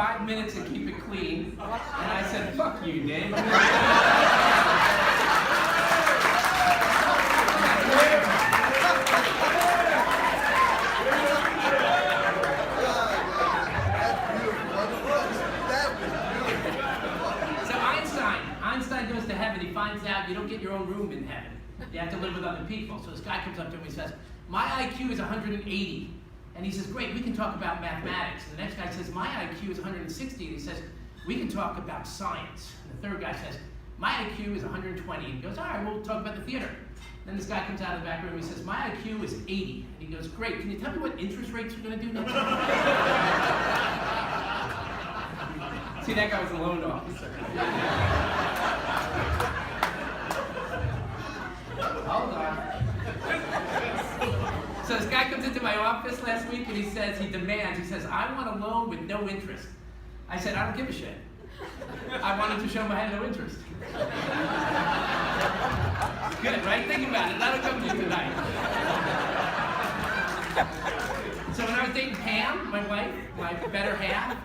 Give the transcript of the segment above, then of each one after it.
5 minutes and keep it clean. And I said, fuck you, Dave. Einstein goes to heaven, he finds out you don't get your own room in heaven. You have to live with other people. So this guy comes up to him and he says, my IQ is 180. And he says, great, we can talk about mathematics. And the next guy says, my IQ is 160. And he says, we can talk about science. And the third guy says, my IQ is 120. And he goes, all right, we'll talk about the theater. Then this guy comes out of the back room and he says, my IQ is 80. And he goes, great, can you tell me what interest rates we're going to do next time? See, that guy was a loan officer. Hold on. So this guy comes into my office last week and he says, he says, I want a loan with no interest. I said, I don't give a shit. I wanted to show him I had no interest. Good, right? Think about it. That'll come to you tonight. So when I was dating Pam, my wife, my better half,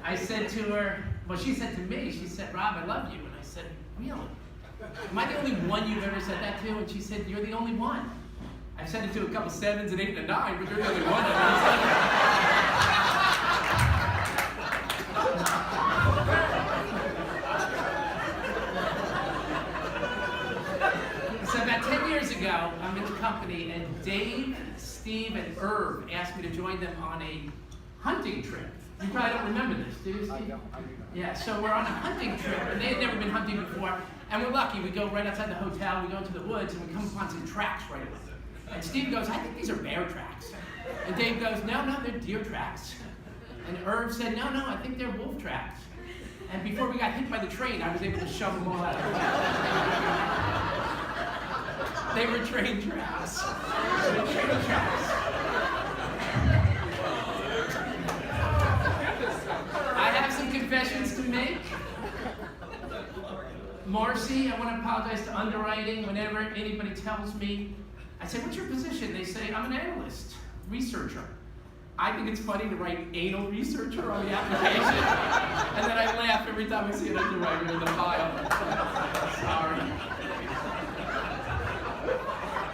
I said to her, well, she said to me, she said, Rob, I love you. And I said, really? Am I the only one you've ever said that to? And she said, you're the only one. I've said it to a couple 7s and 8 and 9, but you're the only one I've ever said it. So about 10 years ago, I'm in the company, and Dave, Steve, and Irv asked me to join them on a hunting trip. You probably don't remember this, do you, Steve? I don't. Yeah, so we're on a hunting trip, and they had never been hunting before, and we're lucky. We go right outside the hotel, we go into the woods, and we come upon some tracks right away. And Steve goes, I think these are bear tracks. And Dave goes, no, they're deer tracks. And Irv said, no, I think they're wolf tracks. And before we got hit by the train, I was able to shove them all out. They were train tracks. They were train tracks. I have some confessions to make. Marcy, I want to apologize to underwriting. Whenever anybody tells me, I say, what's your position? They say, I'm an analyst, researcher. I think it's funny to write anal researcher on the application, and then I laugh every time I see an underwriter in the file. Sorry.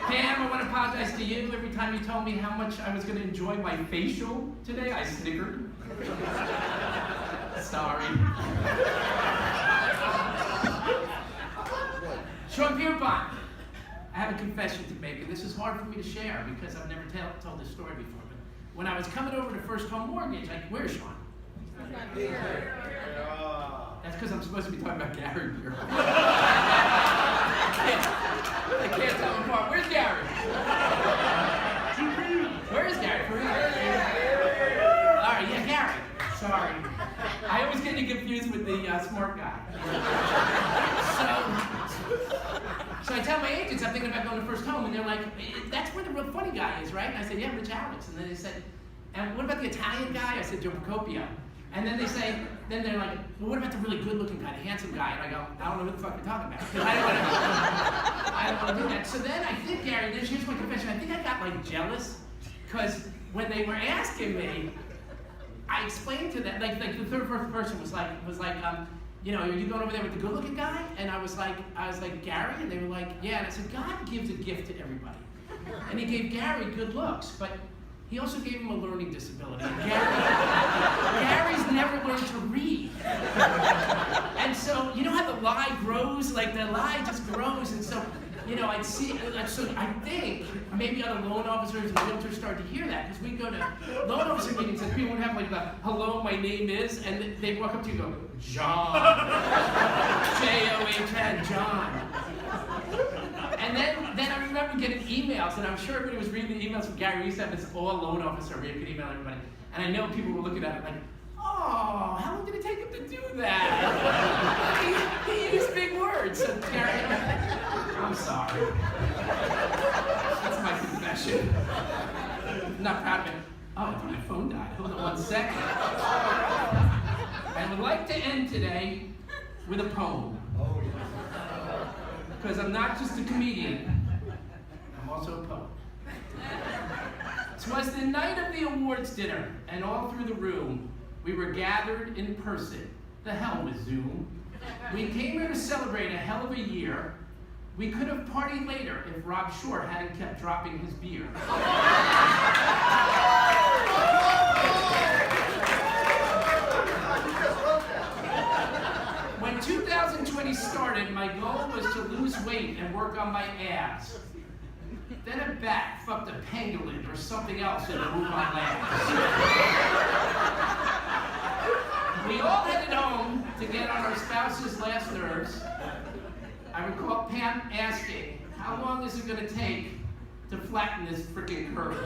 Pam, I want to apologize to you. Every time you told me how much I was going to enjoy my facial today, I snickered. Sorry. Sean Pierpont, I have a confession to make, and this is hard for me to share because I've never told this story before. But when I was coming over to First Home Mortgage, where's Sean? He's not here. That's because I'm supposed to be talking about Gary here. I can't tell him apart. Where's Gary? Where is Gary? For real? All right, yeah, Gary. Sorry. I always get you confused with the smart guy. So I tell my agents I'm thinking about going to First Home, and they're like, that's where the real funny guy is, right? And I said, yeah, Rich Alex. And then they said, and what about the Italian guy? I said, Joe Procopio. And then they're like, well, what about the really good-looking guy, the handsome guy? And I go, I don't know what the fuck you're talking about. I don't want to do that. So then I think, Gary, here's my confession. I think I got like jealous, because when they were asking me, I explained to them, like the third person was like, you know, are you going over there with the good-looking guy? And I was like, Gary? And they were like, yeah. And I said, God gives a gift to everybody. And he gave Gary good looks, but he also gave him a learning disability. And Gary's never learned to read. And so, you know how the lie grows? Like, the lie just grows. And so, you know, I'd see, so I think maybe other loan officers and realtors start to hear that, because we go to loan officer meetings and people would have like the, hello, my name is, and they walk up to you and go, John. J-O-H-N, John. And then I remember getting emails, and I'm sure everybody was reading the emails from Gary. We used to have this all loan officer where you could email everybody. And I know people were looking at it like, oh, how long did it take him to do that? he used big words. So Gary, I'm sorry. That's my confession. I'm not proud of it. Oh, my phone died. Hold on 1 second. I would like to end today with a poem. Because I'm not just a comedian, I'm also a poet. 'Twas the night of the awards dinner, and all through the room, We were gathered in person. The hell with Zoom. We came here to celebrate a hell of a year. We could have partied later if Rob Shore hadn't kept dropping his beer. When 2020 started, my goal was to lose weight and work on my abs. Then a bat fucked a pangolin or something else in the Wuhan labs. We all headed home to get on our spouse's last nerves. I recall Pam asking, how long is it going to take to flatten this freaking curve?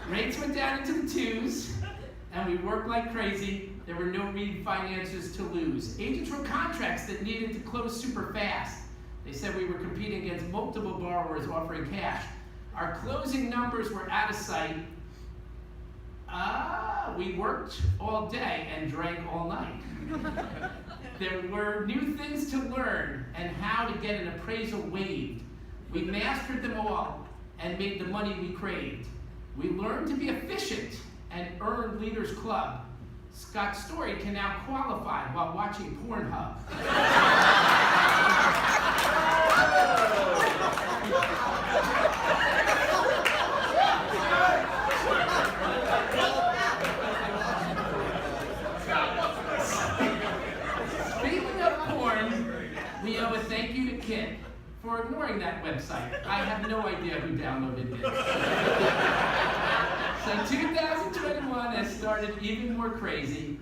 Rates went down into the twos, and we worked like crazy. There were no refinances to lose. Agents wrote contracts that needed to close super fast. They said we were competing against multiple borrowers offering cash. Our closing numbers were out of sight. We worked all day and drank all night. There were new things to learn and how to get an appraisal waived. We mastered them all and made the money we craved. We learned to be efficient and earned Leaders Club. Scott Story can now qualify while watching Pornhub. Speaking of porn, we owe a thank you to Kit for ignoring that website. I have no idea who downloaded it. So 2021 has started even more crazy.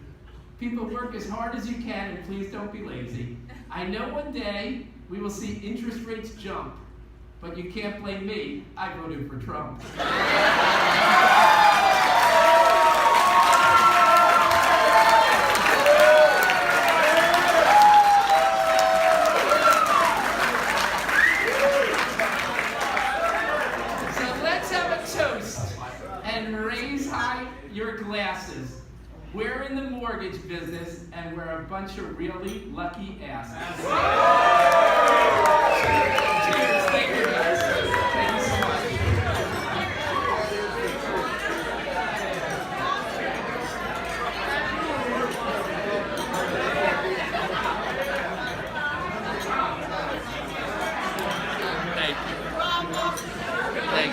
People work as hard as you can and please don't be lazy. I know one day we will see interest rates jump, but you can't blame me. I voted for Trump. Your glasses. We're in the mortgage business, and we're a bunch of really lucky asses.